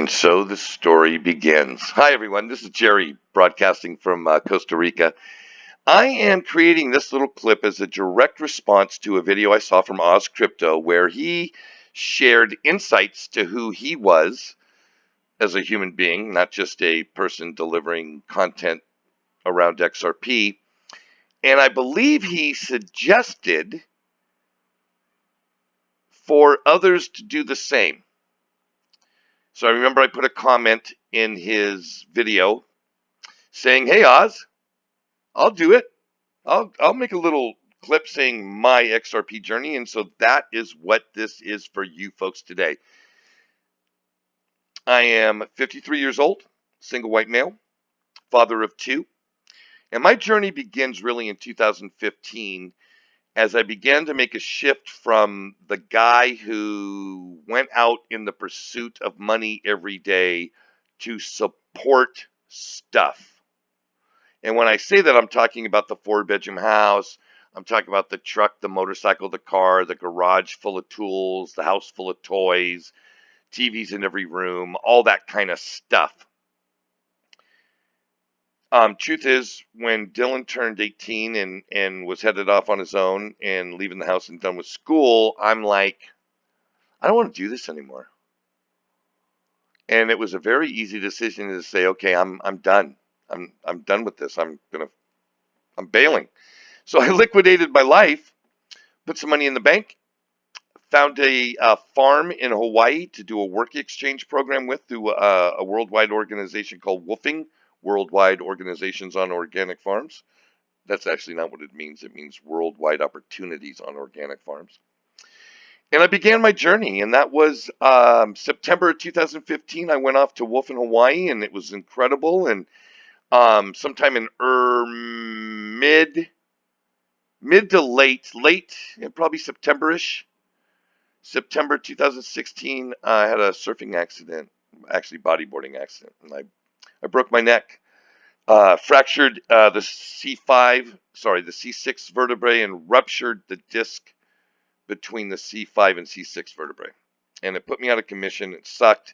And so the story begins. Hi, everyone. This is Jerry broadcasting from Costa Rica. I am creating this little clip as a direct response to a video I saw from Oz Crypto where he shared insights to who he was as a human being, not just a person delivering content around XRP. And I believe he suggested for others to do the same. So I remember I put a comment in his video saying, "Hey Oz, I'll do it. I'll make a little clip saying my XRP journey." And so that is what this is for you folks today. I am 53 years old, single white male, father of two, and my journey begins really in 2015 as I began to make a shift from the guy who went out in the pursuit of money every day to support stuff. And when I say that, I'm talking about the 4-bedroom house. I'm talking about the truck, the motorcycle, the car, the garage full of tools, the house full of toys, TVs in every room, all that kind of stuff. Truth is, when Dylan turned 18 and was headed off on his own and leaving the house and done with school, I'm like, I don't want to do this anymore. And it was a very easy decision to say, okay, I'm done. I'm done with this. I'm bailing. So I liquidated my life, put some money in the bank, found a farm in Hawaii to do a work exchange program with through a worldwide organization called Woofing, Worldwide Organizations on Organic Farms. That's actually not what it means. It means Worldwide Opportunities on Organic Farms. And I began my journey, and that was September 2015. I went off to Wolf in Hawaii, and it was incredible. And sometime in mid to late, probably September-ish, September 2016, I had a surfing accident, actually bodyboarding accident, and I broke my neck, fractured the C6 vertebrae, and ruptured the disc between the C5 and C6 vertebrae. And it put me out of commission. It sucked.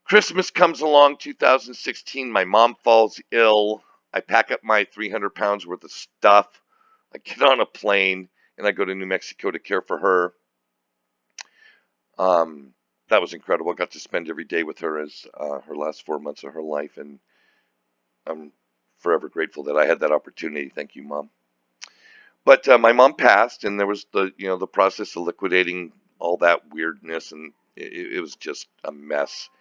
Christmas comes along, 2016. My mom falls ill. I pack up my 300 pounds worth of stuff. I get on a plane, and I go to New Mexico to care for her. That was incredible. I got to spend every day with her as her last 4 months of her life, and I'm forever grateful that I had that opportunity. Thank you, Mom. But my mom passed, and there was the process of liquidating all that weirdness, and it was just a mess.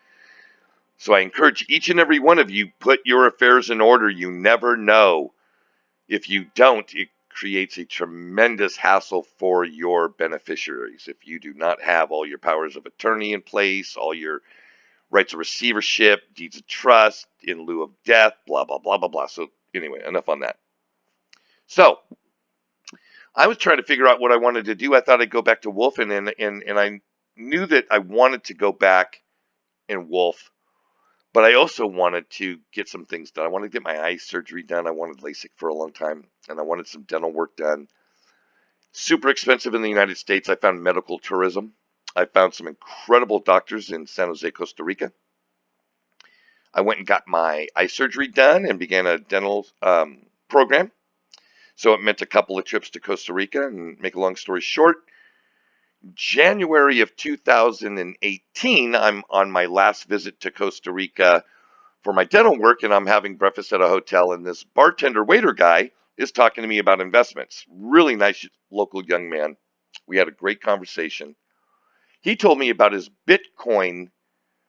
So I encourage each and every one of you, put your affairs in order. You never know. If you don't, it creates a tremendous hassle for your beneficiaries. If you do not have all your powers of attorney in place, all your rights of receivership, deeds of trust, in lieu of death, blah, blah, blah, blah, blah. So anyway, enough on that. So I was trying to figure out what I wanted to do. I thought I'd go back to wolfing, and I knew that I wanted to go back and wolf, but I also wanted to get some things done. I wanted to get my eye surgery done. I wanted LASIK for a long time, and I wanted some dental work done. Super expensive in the United States. I found medical tourism. I found some incredible doctors in San Jose, Costa Rica. I went and got my eye surgery done and began a dental program. So it meant a couple of trips to Costa Rica, and make a long story short, January of 2018, I'm on my last visit to Costa Rica for my dental work, and I'm having breakfast at a hotel, and this bartender waiter guy is talking to me about investments. Really nice local young man. We had a great conversation. He told me about his Bitcoin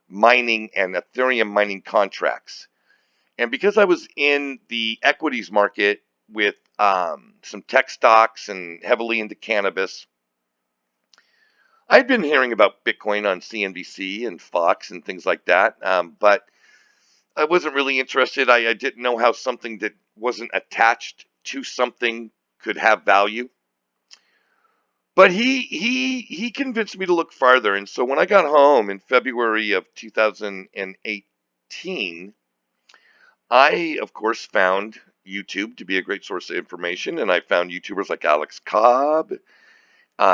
mining and Ethereum mining contracts. And because I was in the equities market with some tech stocks and heavily into cannabis, I'd been hearing about Bitcoin on CNBC and Fox and things like that, but I wasn't really interested. I didn't know how something that wasn't attached to something could have value. But he convinced me to look farther. And so when I got home in February of 2018, I, of course, found YouTube to be a great source of information. And I found YouTubers like Alex Cobb,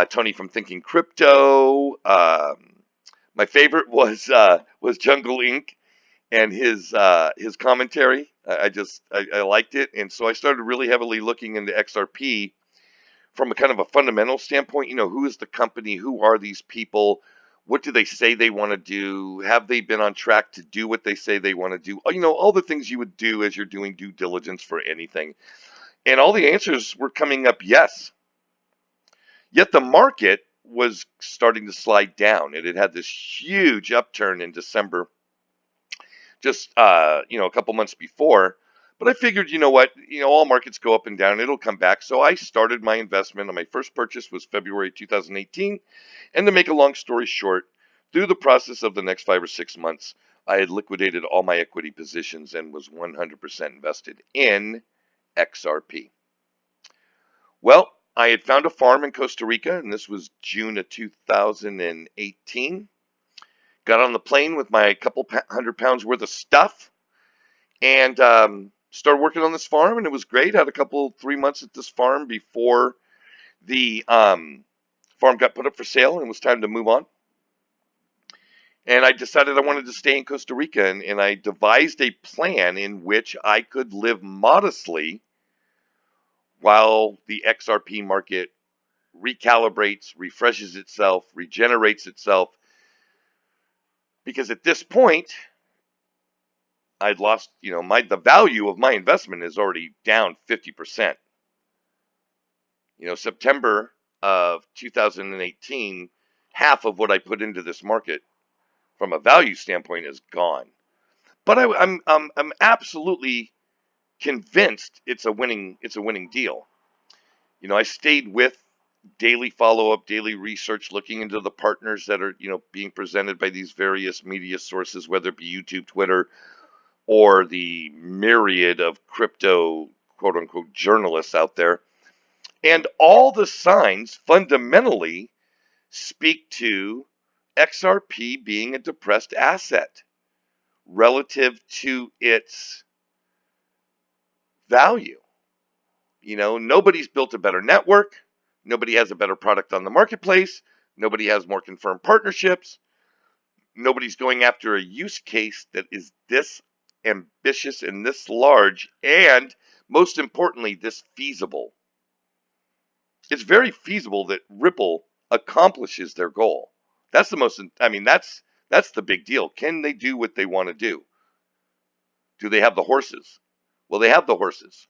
Tony from Thinking Crypto, My favorite was Jungle Inc. and his commentary. I liked it, and so I started really heavily looking into XRP from a kind of a fundamental standpoint. Who is the company? Who are these people? What do they say they want to do? Have they been on track to do what they say they want to do? All the things you would do as you're doing due diligence for anything. And all the answers were coming up yes. Yet the market was starting to slide down. It had had this huge upturn in December, just a couple months before. But I figured, what, all markets go up and down. It'll come back. So I started my investment, and my first purchase was February 2018. And to make a long story short, through the process of the next 5 or 6 months, I had liquidated all my equity positions and was 100% invested in XRP. Well, I had found a farm in Costa Rica, and this was June of 2018. Got on the plane with my couple 100 pounds worth of stuff and started working on this farm, and it was great. Had a couple 3 months at this farm before the farm got put up for sale, and it was time to move on. And I decided I wanted to stay in Costa Rica, and I devised a plan in which I could live modestly while the XRP market recalibrates, refreshes itself, regenerates itself. Because at this point, I'd lost, the value of my investment is already down 50%. September of 2018, half of what I put into this market from a value standpoint is gone. But I'm absolutely convinced it's a winning deal. I stayed with daily follow-up, daily research, looking into the partners that are, being presented by these various media sources, whether it be YouTube, Twitter, or the myriad of crypto, quote unquote, journalists out there. And all the signs fundamentally speak to XRP being a depressed asset relative to its value. Nobody's built a better network. Nobody has a better product on the marketplace. Nobody has more confirmed partnerships. Nobody's going after a use case that is this ambitious and this large, and most importantly, this feasible. It's very feasible that Ripple accomplishes their goal. That's that's the big deal. Can they do what they want to do? Do they have the horses? Well, they have the horses.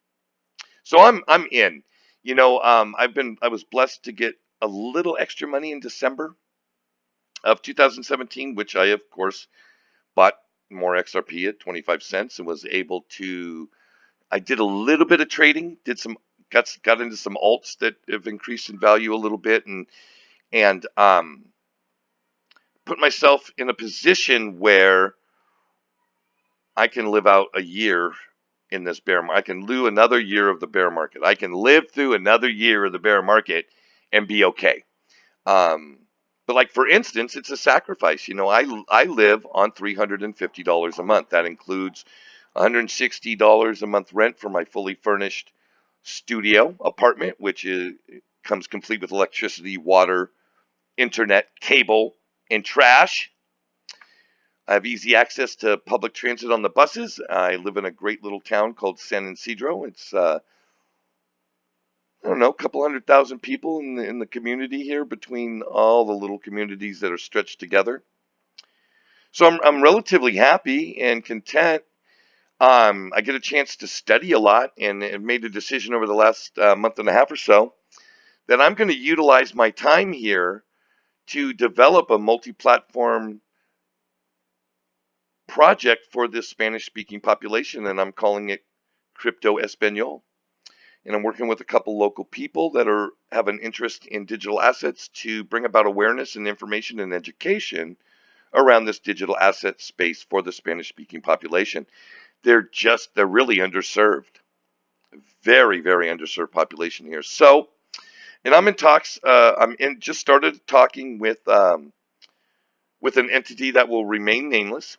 So I'm in. I was blessed to get a little extra money in December of 2017, which I of course bought more XRP at 25 cents and was able to. I did a little bit of trading, got into some alts that have increased in value a little bit, and put myself in a position where I can live out a year in this bear market. I can do another year of the bear market. I can live through another year of the bear market and be okay. But like, for instance, it's a sacrifice. I live on $350 a month. That includes $160 a month rent for my fully furnished studio apartment, which comes complete with electricity, water, internet, cable, and trash. I have easy access to public transit on the buses. I live in a great little town called San Isidro. It's I don't know, a couple 100,000 people in the community here, between all the little communities that are stretched together. So I'm relatively happy and content. I get a chance to study a lot, and have made a decision over the last month and a half or so that I'm going to utilize my time here to develop a multi-platform project for this Spanish-speaking population, and I'm calling it Crypto Espanol. And I'm working with a couple local people that have an interest in digital assets to bring about awareness and information and education around this digital asset space for the Spanish-speaking population. They're really underserved, very, very underserved population here. So, and I'm in talks. Just started talking with an entity that will remain nameless,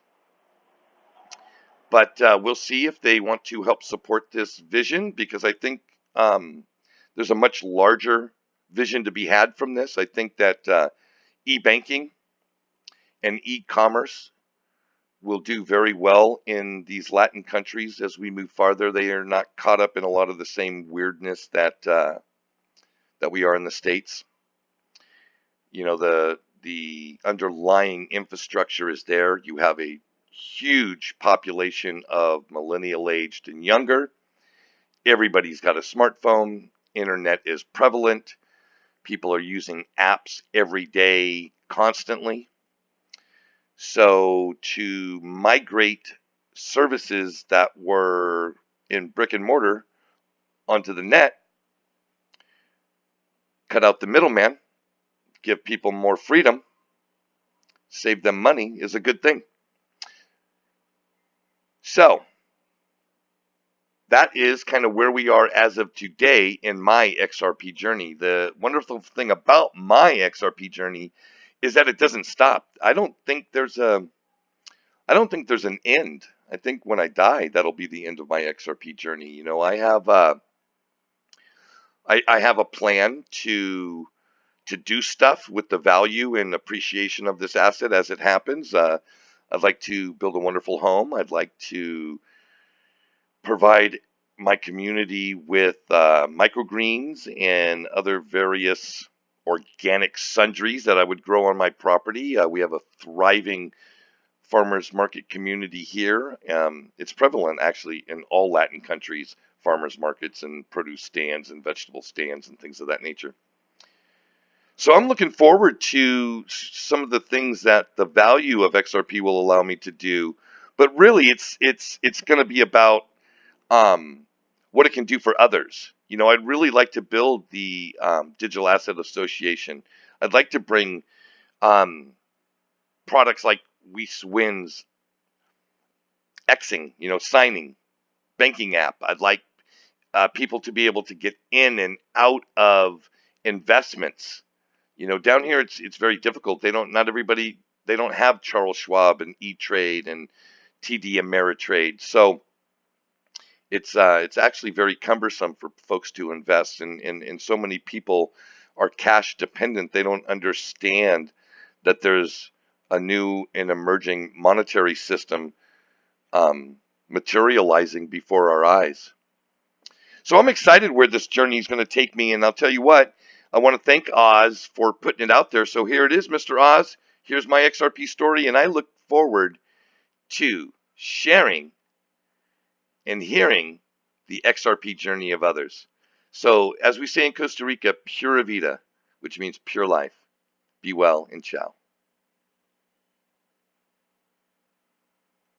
but we'll see if they want to help support this vision, because I think there's a much larger vision to be had from this. I think that e-banking and e-commerce will do very well in these Latin countries as we move farther. They are not caught up in a lot of the same weirdness that we are in the States. You know, the underlying infrastructure is there. You have a huge population of millennial aged and younger. Everybody's got a smartphone. Internet is prevalent. People are using apps every day, constantly. So to migrate services that were in brick and mortar onto the net, cut out the middleman, give people more freedom, save them money, is a good thing. So that is kind of where we are as of today in my XRP journey. The wonderful thing about my XRP journey is that it doesn't stop. I don't think there's an end. I think when I die, that'll be the end of my XRP journey. You know, I have a plan to do stuff with the value and appreciation of this asset as it happens. I'd like to build a wonderful home. I'd like to provide my community with microgreens and other various organic sundries that I would grow on my property. We have a thriving farmers market community here. It's prevalent actually in all Latin countries, farmers markets and produce stands and vegetable stands and things of that nature. So I'm looking forward to some of the things that the value of XRP will allow me to do, but really it's going to be about what it can do for others. You know, I'd really like to build the Digital Asset Association. I'd like to bring products like WeSwin's Xing, you know, signing, banking app. I'd like people to be able to get in and out of investments. You know, down here it's very difficult. Not everybody, they don't have Charles Schwab and E-Trade and TD Ameritrade. So it's actually very cumbersome for folks to invest, and so many people are cash dependent. They don't understand that there's a new and emerging monetary system materializing before our eyes. So I'm excited where this journey is going to take me, and I'll tell you what, I want to thank Oz for putting it out there. So here it is, Mr. Oz. Here's my XRP story, and I look forward to sharing and hearing the XRP journey of others. So as we say in Costa Rica, pura vida, which means pure life. Be well and ciao.